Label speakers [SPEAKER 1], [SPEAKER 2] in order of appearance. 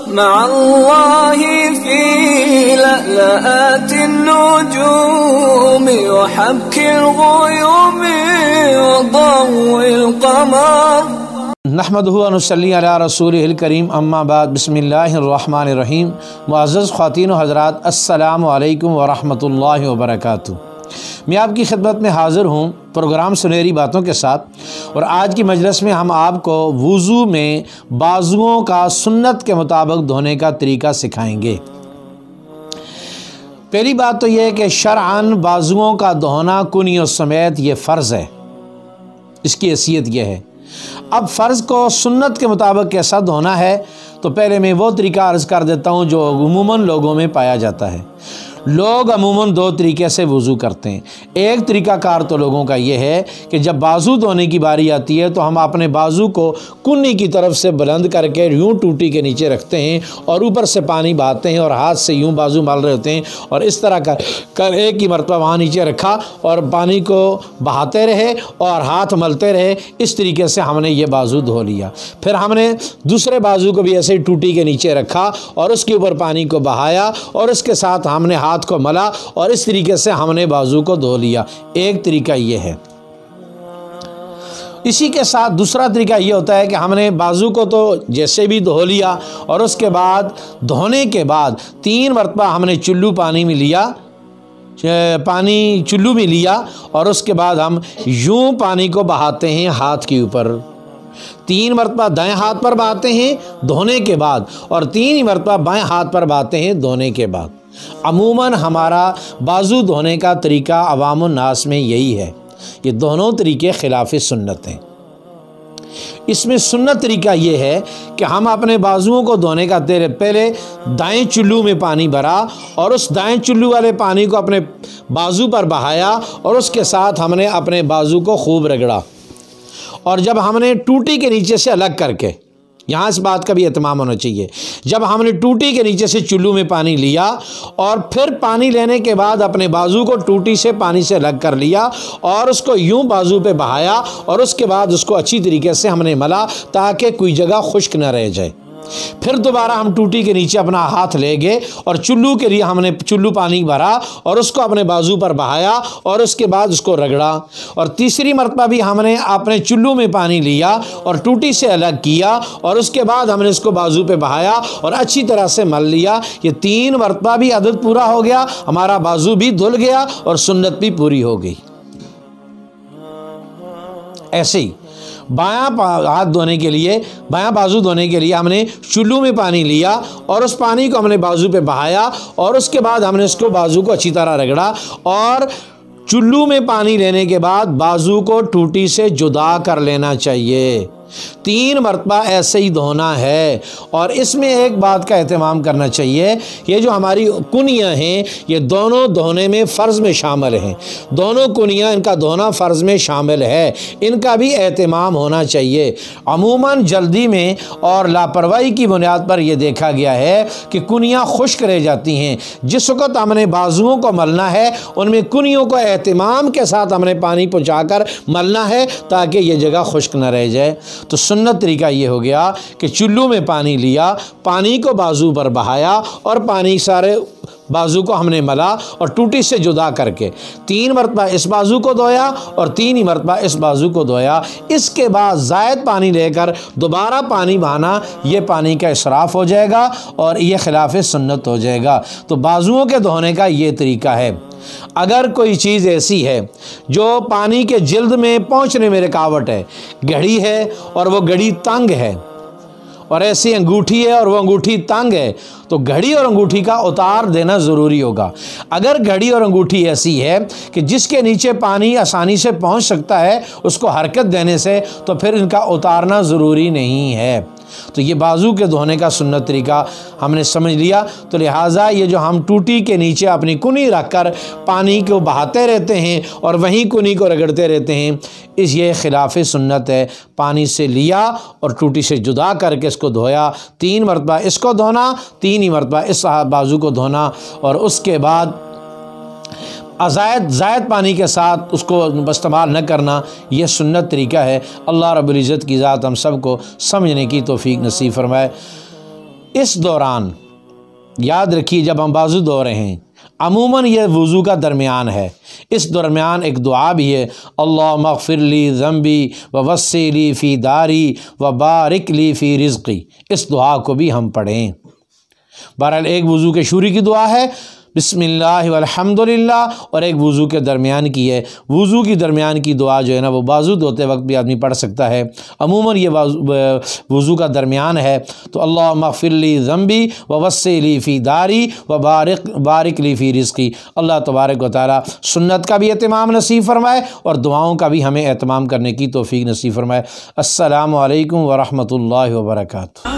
[SPEAKER 1] مع الله في لألآت النجوم وحبك الغيوم وضوء القمر
[SPEAKER 2] نحمدہ و نصلی علی رسولہ الکریم اما بعد بسم اللہ الرحمن الرحیم۔ معزز خواتین و حضرات، السلام علیکم ورحمۃ اللہ وبرکاتہ۔ میں آپ کی خدمت میں حاضر ہوں پروگرام سنہری باتوں کے ساتھ، اور آج کی مجلس میں ہم آپ کو وضو میں بازوؤں کا سنت کے مطابق دھونے کا طریقہ سکھائیں گے۔ پہلی بات تو یہ ہے کہ شرعاً بازوؤں کا دھونا کنیوں سمیت یہ فرض ہے، اس کی حیثیت یہ ہے۔ اب فرض کو سنت کے مطابق کیسا دھونا ہے، تو پہلے میں وہ طریقہ عرض کر دیتا ہوں جو عموماً لوگوں میں پایا جاتا ہے۔ لوگ عموماً دو طریقے سے وضو کرتے ہیں۔ ایک طریقہ کار تو لوگوں کا یہ ہے کہ جب بازو دھونے کی باری آتی ہے تو ہم اپنے بازو کو کنی کی طرف سے بلند کر کے یوں ٹوٹی کے نیچے رکھتے ہیں اور اوپر سے پانی بہاتے ہیں اور ہاتھ سے یوں بازو مل رہے ہوتے ہیں، اور اس طرح کر ایک ہی مرتبہ وہاں نیچے رکھا اور پانی کو بہاتے رہے اور ہاتھ ملتے رہے۔ اس طریقے سے ہم نے یہ بازو دھو لیا۔ پھر ہم نے دوسرے بازو کو بھی ایسے ہی ٹوٹی کے نیچے رکھا اور اس کے اوپر پانی کو بہایا اور اس کے ساتھ ہم نے ہاتھ کو ملا اور اس طریقے سے ہم نے بازو کو دھو لیا۔ ایک طریقہ یہ ہے۔ اسی کے ساتھ دوسرا طریقہ یہ ہوتا ہے کہ ہم نے بازو کو تو جیسے بھی دھو لیا اور اس کے بعد دھونے کے بعد 3 مرتبہ ہم نے چلو پانی میں لیا اور اس کے بعد ہم یوں پانی کو بہاتے ہیں ہاتھ کے اوپر۔ 3 مرتبہ دائیں ہاتھ پر بہاتے ہیں دھونے کے بعد اور 3 مرتبہ بائیں ہاتھ پر بہاتے ہیں دھونے کے بعد۔ عموماً ہمارا بازو دھونے کا طریقہ عوام الناس میں یہی ہے۔ یہ دونوں طریقے خلاف سنت ہیں۔ اس میں سنت طریقہ یہ ہے کہ ہم اپنے بازوؤں کو دھونے کا پہلے دائیں چلو میں پانی بھرا اور اس دائیں چلو والے پانی کو اپنے بازو پر بہایا اور اس کے ساتھ ہم نے اپنے بازو کو خوب رگڑا، اور جب ہم نے ٹوٹی کے نیچے سے الگ کر کے، یہاں اس بات کا بھی اہتمام ہونا چاہیے، جب ہم نے ٹوٹی کے نیچے سے چلو میں پانی لیا اور پھر پانی لینے کے بعد اپنے بازو کو ٹوٹی سے پانی سے الگ کر لیا اور اس کو یوں بازو پہ بہایا اور اس کے بعد اس کو اچھی طریقے سے ہم نے ملا تاکہ کوئی جگہ خشک نہ رہ جائے۔ پھر دوبارہ ہم ٹوٹی کے نیچے اپنا ہاتھ لے گئے اور چلو کے لیے ہم نے چلو پانی بھرا اور اس کو اپنے بازو پر بہایا اور اس کے بعد اس کو رگڑا، اور تیسری مرتبہ بھی ہم نے اپنے چلو میں پانی لیا اور ٹوٹی سے الگ کیا اور اس کے بعد ہم نے اس کو بازو پہ بہایا اور اچھی طرح سے مل لیا۔ یہ 3 مرتبہ بھی عدد پورا ہو گیا، ہمارا بازو بھی دھل گیا اور سنت بھی پوری ہو گئی۔ ایسے ہی بایاں ہاتھ دھونے کے لیے، بایاں بازو دھونے کے لیے ہم نے چلو میں پانی لیا اور اس پانی کو ہم نے بازو پہ بہایا اور اس کے بعد ہم نے اس کو بازو کو اچھی طرح رگڑا، اور چلو میں پانی لینے کے بعد بازو کو ٹوٹی سے جدا کر لینا چاہیے۔ 3 مرتبہ ایسے ہی دھونا ہے۔ اور اس میں ایک بات کا اہتمام کرنا چاہیے، یہ جو ہماری کنیاں ہیں یہ دونوں دھونے میں فرض میں شامل ہیں، دونوں کنیاں ان کا دھونا فرض میں شامل ہے، ان کا بھی اہتمام ہونا چاہیے۔ عموماً جلدی میں اور لاپرواہی کی بنیاد پر یہ دیکھا گیا ہے کہ کنیاں خشک رہ جاتی ہیں۔ جس وقت ہم نے بازوؤں کو ملنا ہے ان میں کنیوں کو اہتمام کے ساتھ ہم نے پانی پہنچا کر ملنا ہے تاکہ یہ جگہ خشک نہ رہ جائے۔ تو سنت طریقہ یہ ہو گیا کہ چلو میں پانی لیا، پانی کو بازو پر بہایا اور پانی سارے بازو کو ہم نے ملا اور ٹوٹی سے جدا کر کے 3 مرتبہ اس بازو کو دھویا اور 3 ہی مرتبہ اس بازو کو دھویا۔ اس کے بعد زائد پانی لے کر دوبارہ پانی بہانا، یہ پانی کا اسراف ہو جائے گا اور یہ خلاف سنت ہو جائے گا۔ تو بازوؤں کے دھونے کا یہ طریقہ ہے۔ اگر کوئی چیز ایسی ہے جو پانی کے جلد میں پہنچنے میں رکاوٹ ہے، گھڑی ہے اور وہ گھڑی تنگ ہے، اور ایسی انگوٹھی ہے اور وہ انگوٹھی تنگ ہے، تو گھڑی اور انگوٹھی کا اتار دینا ضروری ہوگا۔ اگر گھڑی اور انگوٹھی ایسی ہے کہ جس کے نیچے پانی آسانی سے پہنچ سکتا ہے، اس کو حرکت دینے سے، تو پھر ان کا اتارنا ضروری نہیں ہے۔ تو یہ بازو کے دھونے کا سنت طریقہ ہم نے سمجھ لیا۔ تو لہٰذا یہ جو ہم ٹوٹی کے نیچے اپنی کنی رکھ کر پانی کو بہاتے رہتے ہیں اور وہیں کنی کو رگڑتے رہتے ہیں، یہ خلاف سنت ہے۔ پانی سے لیا اور ٹوٹی سے جدا کر کے اس کو دھویا، 3 مرتبہ اس کو دھونا، 3 ہی مرتبہ اس بازو کو دھونا، اور اس کے بعد زائد پانی کے ساتھ اس کو استعمال نہ کرنا، یہ سنت طریقہ ہے۔ اللہ رب العزت کی ذات ہم سب کو سمجھنے کی توفیق نصیب فرمائے۔ اس دوران یاد رکھیے جب ہم بازو دھو رہے ہیں عموماً یہ وضو کا درمیان ہے، اس درمیان ایک دعا بھی ہے، اللہم اغفر لی ذنبی ووسع لی فی داری وبارک لی فی رزقی، اس دعا کو بھی ہم پڑھیں۔ بہرحال ایک وضو کے شروع کی دعا ہے بسم اللہ والحمد للہ، اور ایک وضو کے درمیان کی ہے۔ وضو کی درمیان کی دعا جو ہے نا وہ بازو دھوتے وقت بھی آدمی پڑھ سکتا ہے، عموماً یہ وضو کا درمیان ہے۔ تو اللہم اغفر لی ذنبی ووسع لی فی داری وبارک لی فی رزقی، اللہ تبارک و تعالیٰ سنت کا بھی اہتمام نصیب فرمائے اور دعاؤں کا بھی ہمیں اہتمام کرنے کی توفیق نصیب فرمائے۔ السلام علیکم ورحمۃ اللہ وبرکاتہ۔